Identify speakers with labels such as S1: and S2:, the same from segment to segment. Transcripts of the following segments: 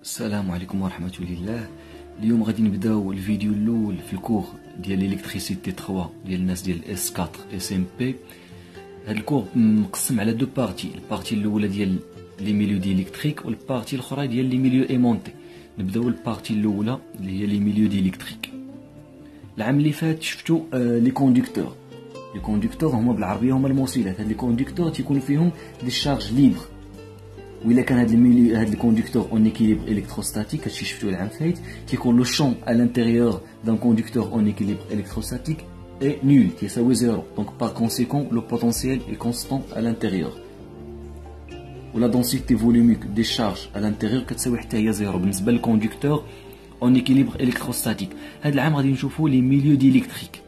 S1: السلام عليكم ورحمة الله. اليوم غادي نبداو الفيديو الاول في الكور ديال الالكتريسيتي 3 ديال الناس ديال اس 4 اس ام بي. هاد الكور مقسم على دو بارتي، البارتي الاولى ديال لي ميليو ديليكتريك والبارتي الاخرى ديال لي ميليو ايمونتي. نبداو البارتي الاولى اللي هي لي ميليو ديليكتريك. العام اللي فات شفتوا لي كوندكتور. لي كوندكتور هما بالعربيه هما الموصلات. هاد لي كوندكتور تيكون فيهم دي شارج ليبر، وإلا كان هاد الميليو هاد الكوندكتور اون ايكيليبر الكتروستاتيك، هادشي شفتوه العام فايت، تيكون لو شون à l'intérieur d'un conducteur en équilibre électrostatique est nul, تيساوي زيرو. Donc par conséquent le potentiel est constant à l'intérieur. و la densité volumique des charges à l'intérieur كتساوي حتى هي زيرو بالنسبه للكوندكتور en équilibre électrostatique. هاد العام غادي نشوفوا لي ميليو ديليكتريك.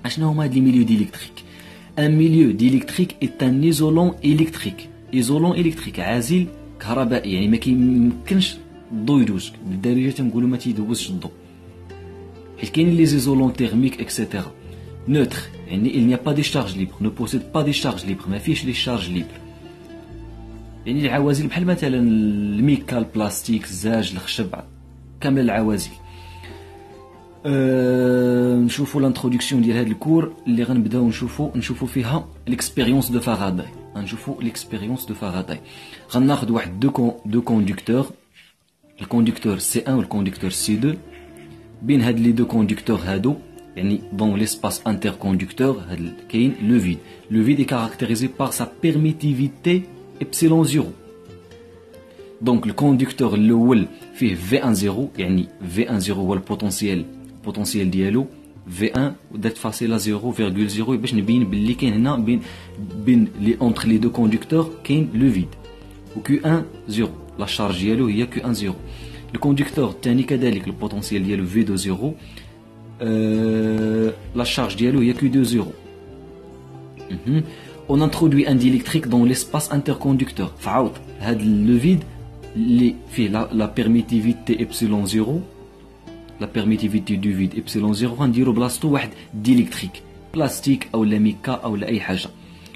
S1: اشنو هما هاد لي ميليو ديليكتريك؟ un milieu diélectrique est un isolant électrique. ايزولون الكتريك، عازل كهربائي، يعني ما كيمكنش الضو يدوز، بالدارجه تنقولوا ما تيدوزش الضو، حيت كاينين لي زيزولون تيرميك اكسيتيرا. نوتر يعني il n'y a pas de charge libre، ne possède pas de charge libre، ما فيهش لي شارج ليبر. يعني العوازل بحال مثلا الميكا، البلاستيك، الزاج، الخشب، كامل العوازل. نشوفوا لانتروداكسيون ديال هذا الكور اللي غنبداو نشوفوا فيها ليكسبيريونس دو فاراداي. غنشوفوا ليكسبيريونس دو فاراداي. غناخذ واحد دو كوندكتور، الكوندكتور سي 1 والكوندكتور سي 2. بين هاد لي دو كوندكتور هادو، يعني دون ليسباس انتر كوندكتور، هاد كاين لو فيد. لو فيد est caractérisé par sa permittivité epsilon 0. دونك الكوندكتور الاول فيه V1 0، يعني V1 0 هو البوتنسيال ديالو V1 ودرت فاصله 0.0 باش نبين باللي كاين هنا بين لي اونتر لي دو كوندكتور كاين لو فيد. و Q1 0 لا شارج ديالو هي Q1 0. الكوندكتور الثاني كذلك البوتنسيال ديالو V2 0، لا شارج ديالو هي Q2 0. On introduit un diélectrique dans l'espace interconducteur. فعاود هاد لو فيد اللي فيه لا بيرميتيفيتي epsilon 0، la permittivité du vide epsilon 0 غنديرو بلاصتو واحد ديليكتريك، بلاستيك او لا ميكا او لا اي حاجه.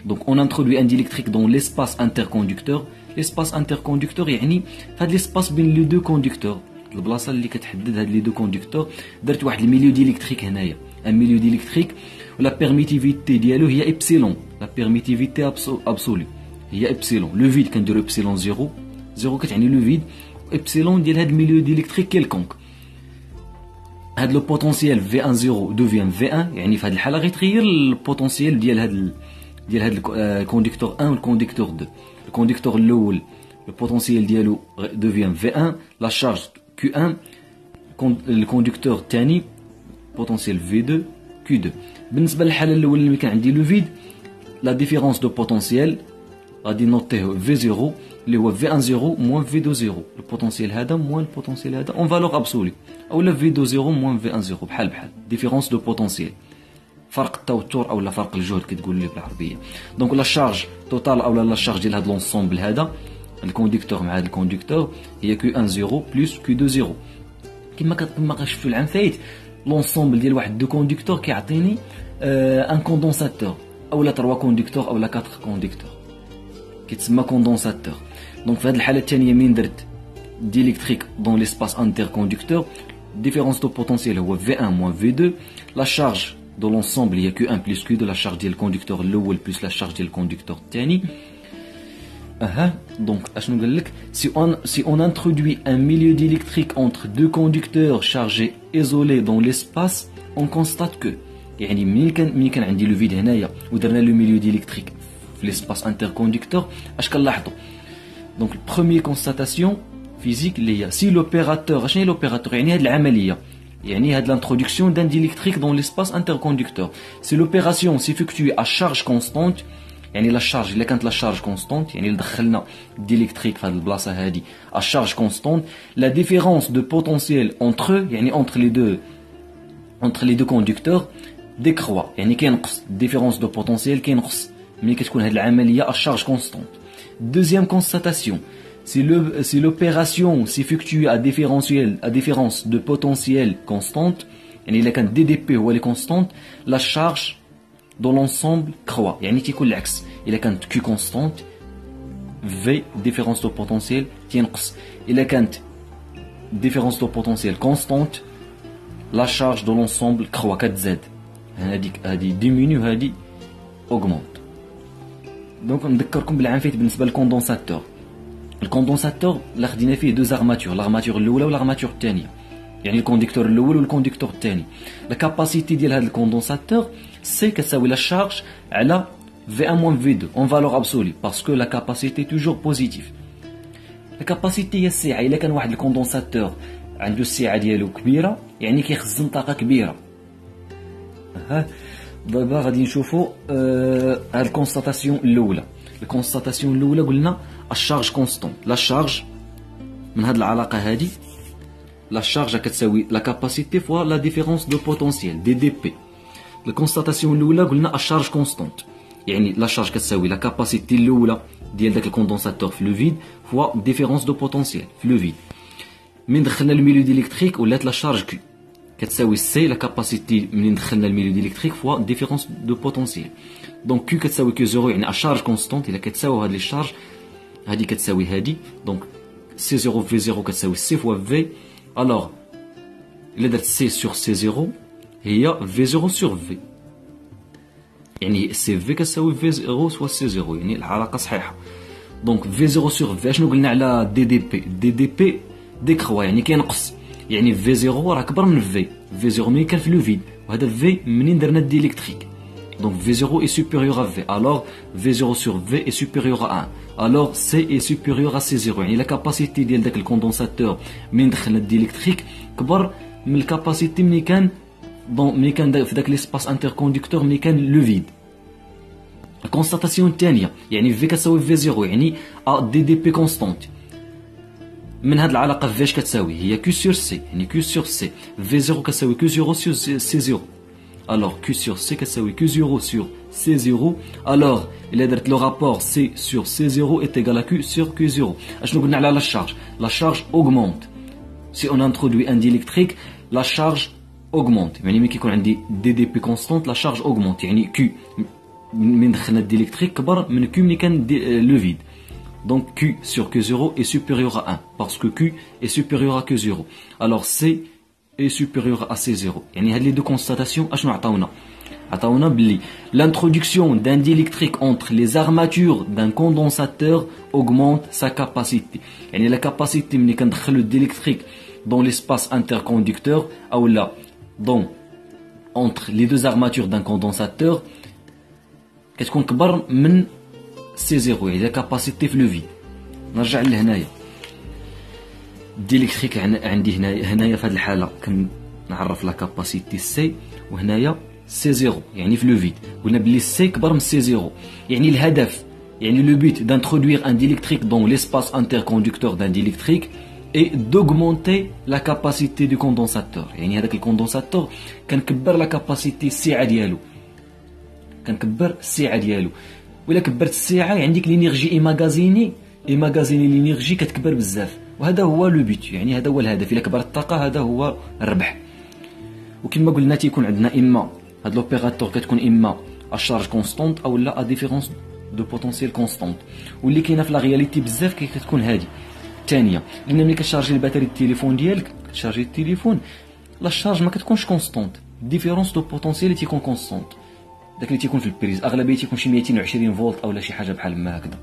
S1: دونك اون انترودوي ان ديليكتريك دون ليسباس انتركوندكتور. ليسباس انتركوندكتور يعني فهاد ليسباس بين لي دو كوندكتور، البلاصه اللي كتحدد هاد لي دو كوندكتور، درت واحد الميليو ديليكتريك هنايا، ان ميليو ديليكتريك، ولا بيرميتيفيتي ديالو هي ابسيلون، لا بيرميتيفيتي ابسولي هي ابسيلون. لو فيد كنديرو ابسيلون 0، 0 كتعني لو فيد، ابسيلون ديال هاد الميليو ديليكتريك كيلكونك. هاد لو بوتونسيال V1 0 دوفيان V1، يعني في هاد الحاله غيتغير البوتونسيال ديال هاد الكوندكتور 1 والكوندكتور 2. الكوندكتور الاول البوتونسيال ديالو دوفيان V1، لا شارج Q1. الكوندكتور الثاني بوتونسيال V2 Q2. بالنسبه للحاله الاولى اللي كان عندي لو فيد، لا ديفيرونس دو بوتونسيال غادي نوتيه V0 اللي هو V1 0 موان V2 0. البوتنسيال هذا موان البوتنسيال هذا اون فالور ابسولي، اولا V2 0 موان V1 0 بحال ديفيرونس دو بوتنسيال، فرق التوتر اولا فرق الجهد كتقول لي بالعربيه. دونك لا شارج توتال اولا لا شارج ديال هذا لونسومبل هذا الكوندكتور مع هذا الكوندكتور هي Q1 0 بلس Q2 0. كما شفتوا العام فايت، لونسومبل ديال واحد دو كوندكتور كيعطيني ان كوندونساتور اولا 3 كوندكتور اولا 4 كوندكتور، كيتسمى كوندونساتور. دونك في هذه الحاله الثانيه من درت ديليكتريك دون ليسباس انتر كوندكتور، ديفيرونس دو بوتنسيال هو V1 موان V2، لا شارج دو لونسومبل هي Q1 بلس Q2، لا شارج ديال الكوندكتور الاول بلس لا شارج ديال الكوندكتور الثاني. دونك اشنو قال لك؟ si on introduit un milieu diélectrique entre deux conducteurs chargés isolés dans l'espace, on constate que، يعني ملي كان عندي لو فيد هنايا ودرنا لو ميليو ديليكتريك في ليسباس انتركوندكتور، اش كنلاحظوا؟ دونك البروميير كونستاتاسيون فيزيك اللي هي سي لوبيراتور. اشنو هي لوبيراتور؟ يعني هاد العمليه، يعني هاد لانتروداكسيون دان ديليكتريك دون ليسباس انتركوندكتور، سي لوبيراسيون سيفيكتوي ا شارج كونستانت. يعني لا شارج الا كانت لا شارج كونستانت، يعني اللي دخلنا ديليكتريك في هاد البلاصه هادي ا شارج كونستانت، لا ديفيرونس دو بوتنسيال اونتر، يعني اونتر لي دو كوندكتور ديكروا، يعني كينقص ديفيرونس دو بوتنسيال، كينقص ملي كتكون هاد العمليه ا شارج كونستانت. Deuxième constatation, si l'opération s'effectue à différence de potentiel constante, يعني إلا كان DDP هو اللي constante، la charge dans l'ensemble croît، يعني تيكون العكس. إلا كانت Q constante، V différence de potentiel تينقص. إلا كانت différence de potentiel constante, la charge de l'ensemble croît 4Z. هذه diminue وهذه augmente. Donc نذكركم بالعام فايت بالنسبه للكوندونساتور. الكوندونساتور لا خدينا فيه دو زارماتور، لارماتور الاولى والارماتور الثانيه، يعني الكونديكتور الاول والكونديكتور الثاني. لا كاباسيتي ديال هذا الكوندونساتور سي كتساوي لا شارج على V1 V2 en valeur absolue parce que la capacité est toujours positive. La capacité هي السعه. الا كان واحد الكوندونساتور عنده السعه ديالو كبيره يعني كيخزن طاقه كبيره. دابا غادي نشوفوا هاد الكونستاتاسيون الاولى. الكونستاتاسيون الاولى قلنا الشارج كونستون. لا شارج من هاد العلاقه هادي، لا شارج كتساوي لا كاباسيتي فوا لا ديفيرونس دو بوتونسييل دي دي بي. الكونستاتاسيون الاولى قلنا الشارج كونستونت، يعني لا شارج كتساوي لا كاباسيتي الاولى ديال داك الكوندونساتور في لو فيد فوا ديفيرونس دو بوتونسييل في لو فيد. من دخلنا الميليو ديليكتريك ولات لا شارج كيو كتساوي سي لا كاباسيتي منين دخلنا الميليو ديليكتريك فوا ديفيرونس دو بوتونسييل. دونك كيو كتساوي كيو زيرو، يعني الشارج كونستونت. الا كتساوي هاد لي شارج هادي كتساوي هادي، دونك سي زيرو في زيرو كتساوي سي فوا في. الوغ الا درت سي سور سي زيرو هي في زيرو سور في، يعني سي في كتساوي في زيرو سوا سي زيرو، يعني العلاقه صحيحه. دونك في زيرو سور في شنو قلنا على دي دي بي؟ دي دي بي ديكروا يعني كينقص، يعني في زيرو راه كبر من في زيرو ملي كان في لو فيد، وهذا في منين درنا الديليكتريك. Donc V0 est supérieur à V, alors V0 sur V est supérieur à 1, alors C est supérieur à C0. يعني la capacité ديال داك الكوندونساتور من دخلنا الديليكتريك كبر من الكاباسيتي ملي كان في داك ليسباس انتركونديكتور ملي كان لو فيد. الكونستاتاسيون الثانيه يعني في كتساوي V0 يعني A دي دي بي كونستانت. من هاد العلاقه في اش كتساوي؟ هي Q sur C، يعني Q sur C. V0 كتساوي Q0 sur C0. Alors Q sur C كتساوي Q0 sur C0. Alors إلا درت لو رابور C sur C0 est égal à Q sur Q0. أشنو قلنا على لا شارج؟ لا شارج augmente. Si on introduit un diélectrique, la charge augmente. يعني ملي كيكون عندي دي دي بي كونستانت لا شارج augmente، يعني Q من دخلنا الديليكتريك كبر من Q ملي كان لو فيد. Donc Q sur Q0 est supérieur à 1 parce que Q est supérieur à Q0. Alors C est supérieur à C0. يعني هاد لي دو كونستاتاسيون اشنو عطاونا؟ عطاونا بلي l'introduction d'un diélectrique entre les armatures d'un condensateur augmente sa capacité. يعني la capacité ملي كندخلو الديليكتريك dans l'espace interconducteur او لا dans entre les deux armatures d'un condensateur كتكون كبر من C0، يعني la capacité في لو فيد. نرجع لهنايا الديليكتريك عندي هنايا في هذه الحاله كنعرف لا كاباسيتي سي، وهنايا سي زيرو يعني في لو فيد. قلنا بلي سي كبر من سي زيرو، يعني الهدف يعني لو بوت دانترودوير ان ديليكتريك دون ليسباس انتركونديكتور دان ديليكتريك اي دوغمونتي لا كاباسيتي دو كوندونساتور. يعني هذاك الكوندونساتور كنكبر لا كاباسيتي السعه ديالو، كنكبر السعه ديالو. ولا كبرت السعه عندك لينيرجي ايماغازيني لينيرجي كتكبر بزاف، وهذا هو لو بيت، يعني هذا هو الهدف. الا كبرت الطاقه هذا هو الربح. وكما قلنا تيكون عندنا اما هاد لوبيراتور كتكون اما اشارج كونستونت او لا ا ديفيرونس دو بوتونسييل كونستونت، واللي كاينه في لا رياليتي بزاف كتكون هادي الثانيه. لان ملي كتشارجي الباتري التليفون ديالك كتشارجي التليفون لا شارج ما كتكونش كونستونت، ديفيرونس دو بوتونسييل اللي تيكون كونستونت، داك اللي تيكون في البريز اغلبيه تيكون شي 220 فولت او لا شي حاجه بحال ما هكذا.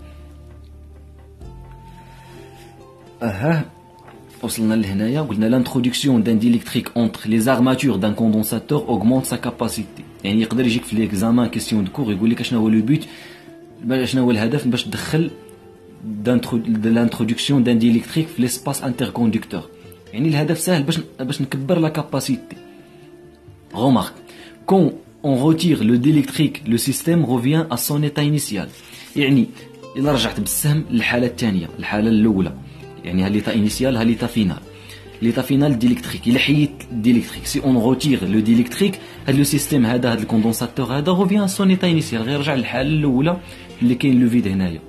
S1: وصلنا لهنايا قلنا l'introduction d'un diélectrique entre les armatures d'un condensateur augmente sa capacité. يعني يقدر يجيك في ليكزامان كيسيون دو كور يقول لك شنو هو لو بوت، شنو هو الهدف باش تدخل l'introduction d'un diélectrique في l'espace interconducteur. يعني الهدف سهل باش نكبر لا كاباسيتي. Remarque, quand on retire le diélectrique, le système revient à son état initial. يعني إلا رجعت بالسهم للحالة الثانية، الحالة الأولى، يعني ليتا انيسيال ليتا فينال. ليتا فينال ديليكتريك الا حيت ديليكتريك سي اون روتير لو ديليكتريك هاد لو سيستيم هذا الكوندونساتور هذا روفيان سون ايتا انيسيال، غير يرجع للحاله الاولى اللي كاين لو فيد هنايا.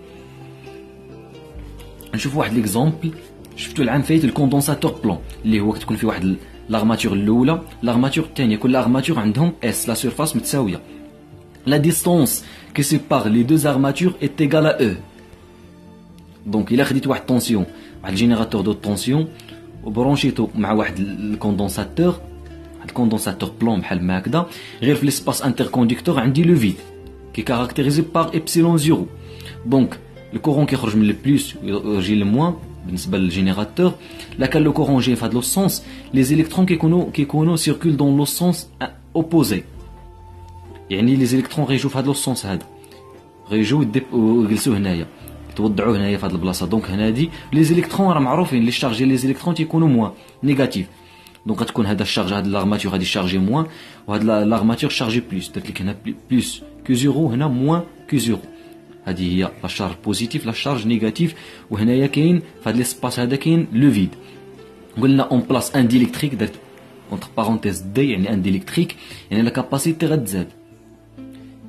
S1: نشوف واحد ليكزامبل شفتو العام فايت الكوندونساتور بلون اللي هو كتكون فيه واحد لارماتور الاولى لارماتور الثانيه، كل ارماتور عندهم اس لا سيرفاس متساويه. لا ديستونس كي سيبار لي دو ارماتور ايت ايغال ا او. دونك الا خديت واحد طونسيون واحد الجينيراتور دو طونسيون وبرونشيتو مع واحد الكوندونساتور، واحد الكوندونساتور بلون بحال ما هكذا. غير في ليسباس انتركونديكتور عندي لو فيد كي كاركتيريزي بار ايبسيلون زيرو. دونك الكورون كيخرج من البلوس ويجي للموان بالنسبه للجينيراتور. لا كان لو كورون جاي في هذا لو سونس، لي زيليكترون كيكونوا سيركول دون لو سونس اوبوزي، يعني لي زيليكترون غيجيو في هذا لو سونس، هذا غيجيو ويجلسوا هنايا، يتوضعوا هنايا في هذه البلاصه. دونك هنادي لي زيليكترون راه معروفين لي شارج ديال لي زيليكترون تيكونوا موان نيجاتيف. دونك غتكون هذا الشارج، هذا لارماتور غادي شارجي موان، وهذا لارماتور شارجي بلوس. درت لك هنا بلوس كو زيرو، هنا موان كو زيرو. هذه هي لا شارج بوزيتيف لا شارج نيجاتيف. وهنايا كاين في هذا ليسباس هذا كاين لو فيد. قلنا اون بلاص ان ديليكتريك، درت اونتر بارونتيز دي يعني ان ديليكتريك، يعني لا كاباسيتي غتزاد.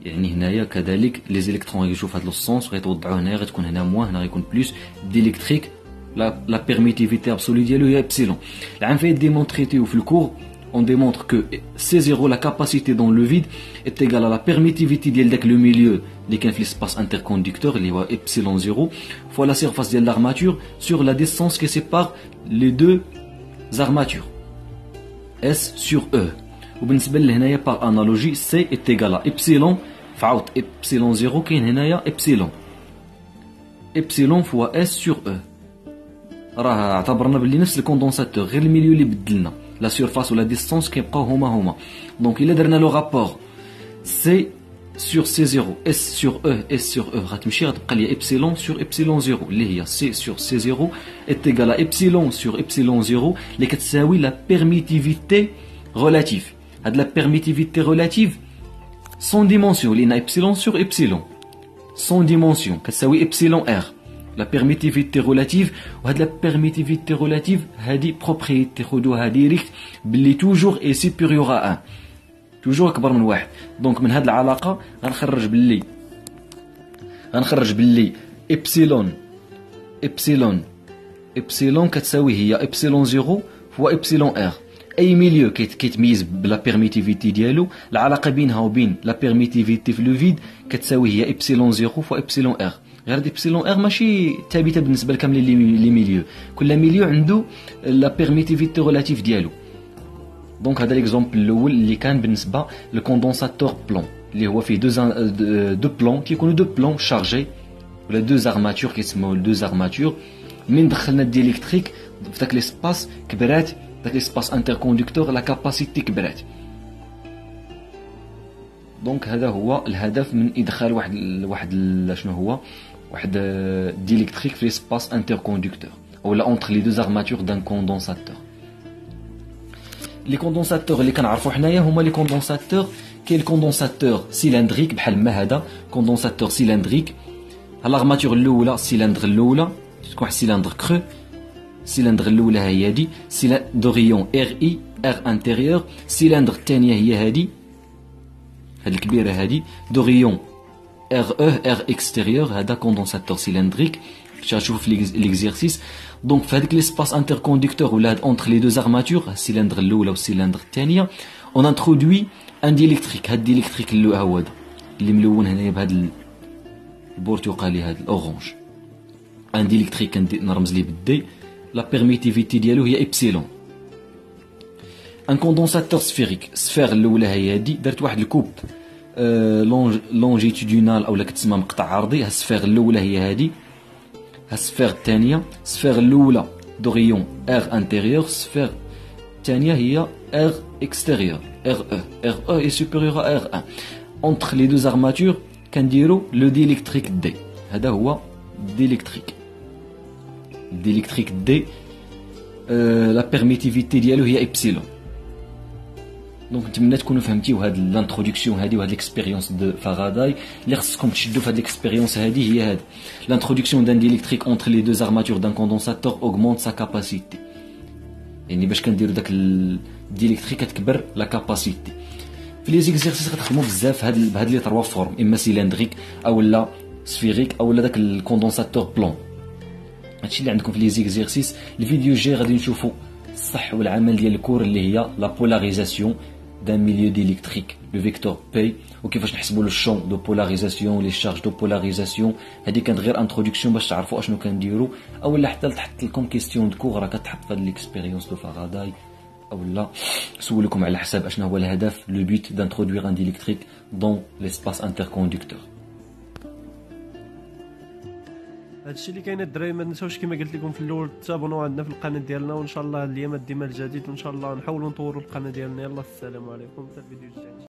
S1: يعني هنايا كذلك لي زيليكترون يجوا في هذا السونس وغيتوضعوا هنايا، غتكون هنا موان، هنا غيكون بلوس. ديليكتريك لا بيرميتيفيتي ابسولي ديالو هي ابسيلون. العام فايت ديمونطريتيو في الكور on démontre que C0 la capacité dans le vide est égale à la permittivité ديال داك le milieu اللي كان في l'espace interconducteur اللي هو epsilon 0 fois la surface ديال l'armature sur la distance qui sépare les deux armatures S sur E. وبالنسبه لهنايا par analogie C est égal à epsilon فعاود epsilon 0 كاين هنايا epsilon fois S sur E. راه اعتبرنا باللي نفس الكوندونساتور غير الميليو اللي بدلنا لا سيرفاس ولا ديستانس كيبقاو هما. دونك الا درنا لو رابور سي سور سي 0 اس سور او اس سور او غتمشي غتبقى لي ابسيلون سور ابسيلون 0 اللي هي سي سور سي 0 ايتيغال ابسيلون سور ابسيلون 0 اللي كتساوي لا بيرميتيفيتي ريلاتيف. هاد لا بيرميتيفيتي ريلاتيف سون ديمونسيون لان ابسيلون سور ابسيلون سون ديمونسيون كتساوي ابسيلون ار. La permittivité relative وهاد la permittivité relative هادي propriété خدوها ديريكت باللي توجور اي سوبيريور ا 1 توجور اكبر من واحد. دونك من هاد العلاقه غنخرج باللي ابسيلون كتساوي هي ابسيلون 0 فوا ابسيلون ار. اي ميليو كيتميز بلا بيرميتيفيتي ديالو، العلاقه بينها وبين لا بيرميتيفيتي في لو فيد كتساوي هي ابسيلون 0 فوا ابسيلون ار. غير هاد ابسيلون ار ماشي ثابته بالنسبه لكاملين لي ميليو، كل ميليو عنده لا بيرميتيفيتي ريلاتيف ديالو. دونك هذا ليكزومبل الاول اللي كان بالنسبه للكوندونساتور بلون اللي هو فيه دو بلون كيكونوا دو بلون شارجي ولا دو زارماتور كيسموا دو زارماتور. من دخلنا الديليكتريك في داك ليسباس كبرات، داك ليسباس انتركونديكتور لا كاباسيتي كبرات. دونك هذا هو الهدف من ادخال واحد شنو هو واحد ديليكتريك في ليسباس انتركونديكتور ولا اونتر لي دو زارماتور دان كوندونساتور. لي كوندونساتور اللي كنعرفوا حنايا هما لي كوندونساتور. كاين الكوندونساتور سيلندريك بحال ما هذا كوندونساتور سيلندريك. الارماتور الاولى السيلندر الاولى تكون واحد السيلندر كرو، السيلندر الاولى هي هادي دوريون ار اي ار انتيريور. السيلندر الثانيه هي هادي هاد الكبيره هادي دوريون ار او ار اكستيريور. هذا كوندونساتور سيلندريك تشوفوا في ليكزيرسيس. دونك في هذاك ليسباس انتركونديكتور ولا اونتر لي دو زارماتور السيلندر الاولى والسيلندر الثانيه اون انترودوي ان ديليكتريك. هاد الديليكتريك اللي هو هذا اللي ملون هنايا بهذا البرتقالي هذا الاورانج ان ديليكتريك كنرمز ليه بالدي. لا بيرميتيفيتي ديالو هي ابسيلون. ان كوندونساتور سفيريك السفير الاولى هي هادي درت واحد الكوب لونجيتودينال اولا كتسمى مقطع عرضي. ها السفير الاولى هي هادي، ها السفير الثانيه السفير الاولى دوريون ار انتيريور، السفير الثانيه هي ار اكستيريور ار او اي سوبيريور ار 1. اونتر لي دو زارماتور كنديرو لو ديليكتريك دي. هذا هو ديليكتريك دي. لا بيرميتيفيتي ديالو هي ابسيلون. دونك نتمنى تكونوا فهمتيو هاد الانتروداكسيون هادي وهاد ليكسبيريونس دو فاراداي اللي خصكم تشدوا في هاد ليكسبيريونس هادي. هي هاد الانتروداكسيون دان ديليكتريك اونتر لي دو زارماتور دان كوندونساتور اوغمونت سا كاباسيتي. يعني باش كنديروا داك الديليكتريك كتكبر لا كاباسيتي. في لي زيكزيرسيس غتخدموا بزاف بهاد لي 3 فورم، اما سيلندريك او لا سفيريك او لا داك الكوندونساتور بلون. هادشي اللي عندكم في لي زيكزيرسيس. الفيديو الجاي غادي نشوفوا الصح والعمل ديال الكور اللي هي لا بولاريزاسيون d'un milieu d'électrique, le vecteur P, وكيفاش نحسبوا le champ de polarisation, les charges de polarisation. هذه كانت غير انتروداكسيون باش تعرفوا اشنو كنديروا، اولا حتى تحط لكم كيستيون دو كور راه كتحط في هاد ليكسبيريونس دو فاراداي، اولا سولكم على حساب اشنو هو الهدف، لو بوت دانترودوير ان ديليكتريك دون ليسباس انتركوندكتور.
S2: هادشي اللي كاين الدراري، ما تنساوش كما قلت لكم في الاول تابونوا عندنا في القناه ديالنا، وان شاء الله الايامات ديما الجديد وان شاء الله نحاولوا نطوروا القناه ديالنا. يلا السلام عليكم، حتى الفيديو الجاي.